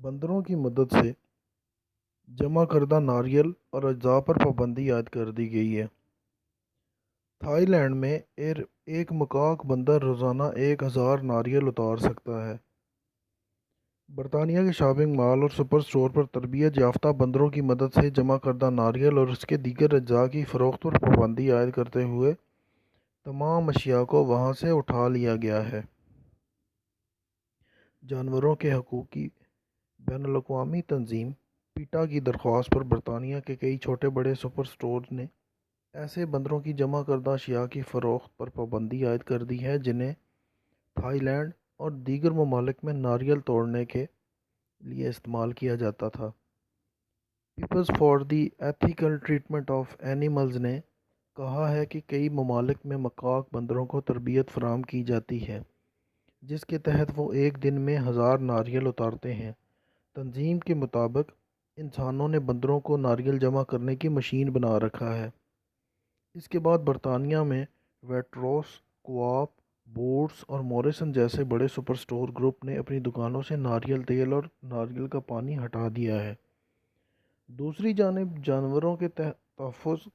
बंदरों की मदद से जमा करदा नारियल और अज्जा पर पाबंदी आयद कर दी गई है। थाईलैंड में एक मकाक बंदर रोज़ाना 1000 नारियल उतार सकता है। बरतानिया के शॉपिंग मॉल और सुपर स्टोर पर तरबियत याफ्ता बंदरों की मदद से जमा करदा नारियल और उसके दीगर अज्जा की फ़रोख्त पर पाबंदी आयद करते हुए तमाम अशिया को वहाँ से उठा लिया गया है। जानवरों के हकूक़ की बैनुल-अक़वामी तंजीम पीटा की दरख्वास्त पर बरतानिया के कई छोटे बड़े सुपर स्टोर ने ऐसे बंदरों की जमा करदा अशिया की फ़रोख्त पर पाबंदी आयद कर दी है जिन्हें थाईलैंड और दीगर ममालिक में नारियल तोड़ने के लिए इस्तेमाल किया जाता था। Peoples for the Ethical Treatment of Animals ने कहा है कि कई ममालिक में मकाक बंदरों को तरबियत फराहम की जाती है जिसके तहत वो एक दिन में 1000 नारियल उतारते हैं। तंजीम के मुताबिक इंसानों ने बंदरों को नारियल जमा करने की मशीन बना रखा है। इसके बाद बरतानिया में वेट्रोस, कोऑप, बूट्स और मॉरिसन जैसे बड़े सुपर स्टोर ग्रुप ने अपनी दुकानों से नारियल तेल और नारियल का पानी हटा दिया है। दूसरी जानिब जानवरों के तहफ़्फ़ुज़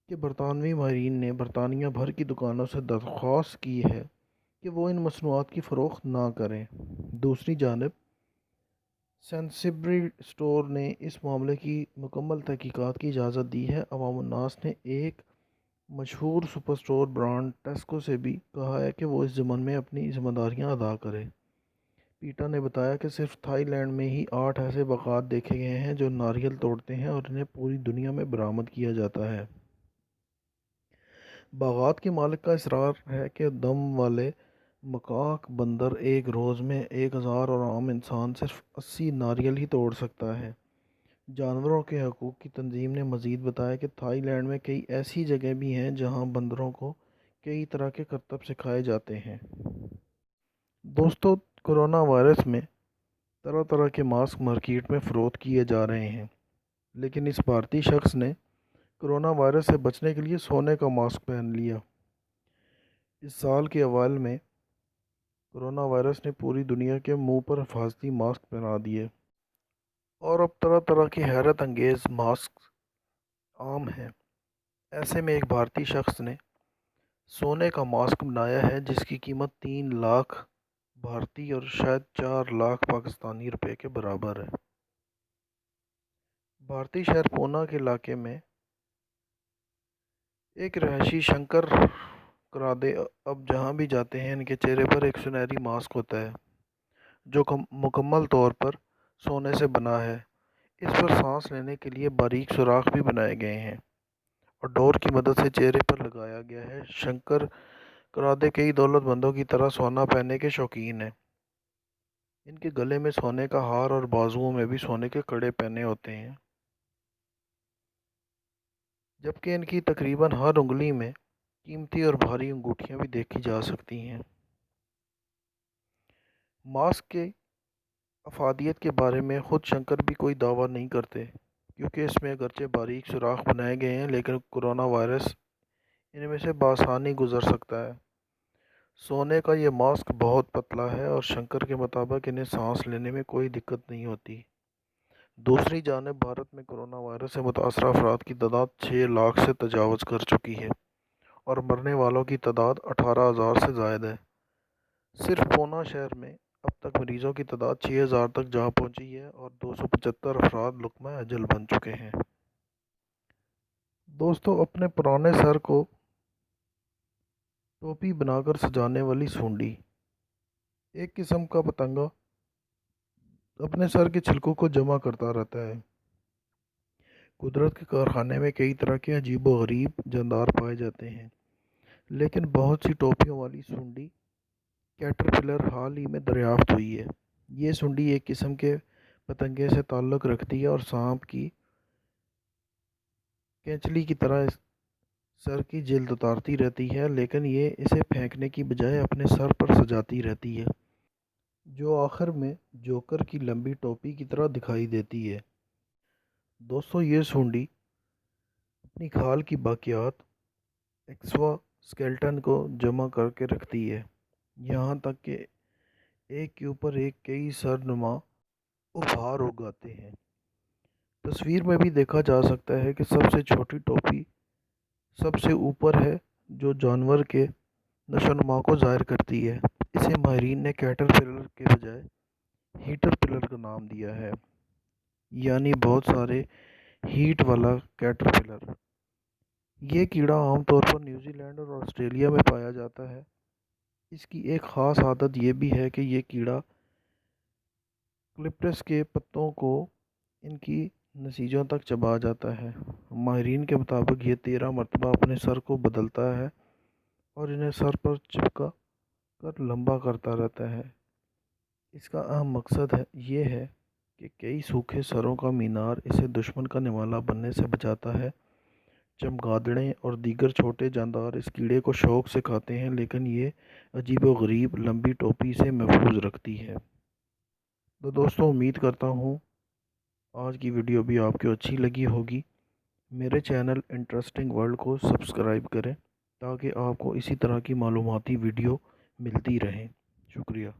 के बरतानवी माहिरीन ने बरतानिया भर की दुकानों से दरख्वास्त की है कि वो इन मसनूआत की फ़रोख्त ना करें। दूसरी जानिब सेंसिबरी स्टोर ने इस मामले की मुकम्मल तहकीकात की इजाज़त दी है। अवामुन्नास ने एक मशहूर सुपर स्टोर ब्रांड टेस्को से भी कहा है कि वो इस ज़मन में अपनी ज़िम्मेदारियां अदा करे। पीटा ने बताया कि सिर्फ थाईलैंड में ही 8 ऐसे बागात देखे गए हैं जो नारियल तोड़ते हैं और इन्हें पूरी दुनिया में बरामद किया जाता है। बागात के मालिक का इसरार है कि दम वाले मकाक बंदर एक रोज़ में 1000 और आम इंसान सिर्फ 80 नारियल ही तोड़ सकता है। जानवरों के हकूक़ की तंजीम ने मज़ीद बताया कि थाईलैंड में कई ऐसी जगह भी हैं जहां बंदरों को कई तरह के करतब सिखाए जाते हैं। दोस्तों, कोरोना वायरस में तरह तरह के मास्क मार्केट में फ़रोख्त किए जा रहे हैं, लेकिन इस भारतीय शख्स ने कोरोना वायरस से बचने के लिए सोने का मास्क पहन लिया। इस साल के अवाइल में कोरोना वायरस ने पूरी दुनिया के मुंह पर हिफाजती मास्क पहना दिए और अब तरह तरह के हैरत अंगेज़ मास्क आम हैं। ऐसे में एक भारतीय शख्स ने सोने का मास्क बनाया है जिसकी कीमत 3 लाख भारतीय और शायद 4 लाख पाकिस्तानी रुपए के बराबर है। भारतीय शहर पूना के इलाके में एक रहायशी शंकर करादे अब जहाँ भी जाते हैं इनके चेहरे पर एक सुनहरी मास्क होता है जो मुकम्मल तौर पर सोने से बना है। इस पर सांस लेने के लिए बारीक सुराख भी बनाए गए हैं और डोर की मदद से चेहरे पर लगाया गया है। शंकर करादे कई दौलतमंदों की तरह सोना पहनने के शौकीन हैं। इनके गले में सोने का हार और बाजुओं में भी सोने के कड़े पहने होते हैं, जबकि इनकी तकरीबन हर उंगली में कीमती और भारी अंगूठियां भी देखी जा सकती हैं। मास्क के अफादियत के बारे में खुद शंकर भी कोई दावा नहीं करते क्योंकि इसमें अगरचे बारीक सुराख बनाए गए हैं, लेकिन कोरोना वायरस इनमें से बआसानी गुजर सकता है। सोने का ये मास्क बहुत पतला है और शंकर के मुताबिक इन्हें सांस लेने में कोई दिक्कत नहीं होती। दूसरी जानिब भारत में कोरोना वायरस से मुतासर अफराद की तादाद 6 लाख से तजावज़ कर चुकी है और मरने वालों की तादाद 18,000 से ज़ायद है। सिर्फ पूना शहर में अब तक मरीजों की तादाद 6000 तक जा पहुंची है और 275 अफराद लुक़मा अजल बन चुके हैं। दोस्तों, अपने पुराने सर को टोपी बनाकर सजाने वाली सूंडी एक किस्म का पतंगा अपने सर के छिलकों को जमा करता रहता है। कुदरत के कारखाने में कई तरह के अजीबो गरीब जानदार पाए जाते हैं, लेकिन बहुत सी टोपियों वाली सूंडी कैटरपिलर हाल ही में दरियाफ्त हुई है। ये सूंडी एक किस्म के पतंगे से ताल्लुक़ रखती है और सांप की केंचली की तरह सर की जिल्द उतारती रहती है, लेकिन ये इसे फेंकने की बजाय अपने सर पर सजाती रहती है, जो आखिर में जोकर की लंबी टोपी की तरह दिखाई देती है। दोस्तों, ये सूंडी अपनी खाल की बाकियात एक्सवा स्केल्टन को जमा करके रखती है, यहाँ तक कि एक के ऊपर एक कई सरनुमा उपहार उगाते हैं। तस्वीर में भी देखा जा सकता है कि सबसे छोटी टोपी सबसे ऊपर है, जो जानवर के नशोनुमा को ज़ाहिर करती है। इसे माहिरीन ने कैटरपिलर के बजाय हीटरपिलर का नाम दिया है, यानी बहुत सारे हीट वाला कैटरपिलर। ये कीड़ा आमतौर पर न्यूजीलैंड और ऑस्ट्रेलिया में पाया जाता है। इसकी एक ख़ास आदत ये भी है कि ये कीड़ा क्लिप्टस के पत्तों को इनकी नसीजों तक चबा जाता है। माहिरीन के मुताबिक ये 13 मरतबा अपने सर को बदलता है और इन्हें सर पर चिपका कर लंबा करता रहता है। इसका अहम मकसद ये है कि कई सूखे सरों का मीनार इसे दुश्मन का निवाला बनने से बचाता है। चमगादड़ें और दीगर छोटे जानदार इस कीड़े को शौक से खाते हैं, लेकिन ये अजीबोगरीब लंबी टोपी इसे महफूज रखती है। तो दोस्तों, उम्मीद करता हूँ आज की वीडियो भी आपको अच्छी लगी होगी। मेरे चैनल इंटरेस्टिंग वर्ल्ड को सब्सक्राइब करें ताकि आपको इसी तरह की मालूमाती वीडियो मिलती रहें। शुक्रिया।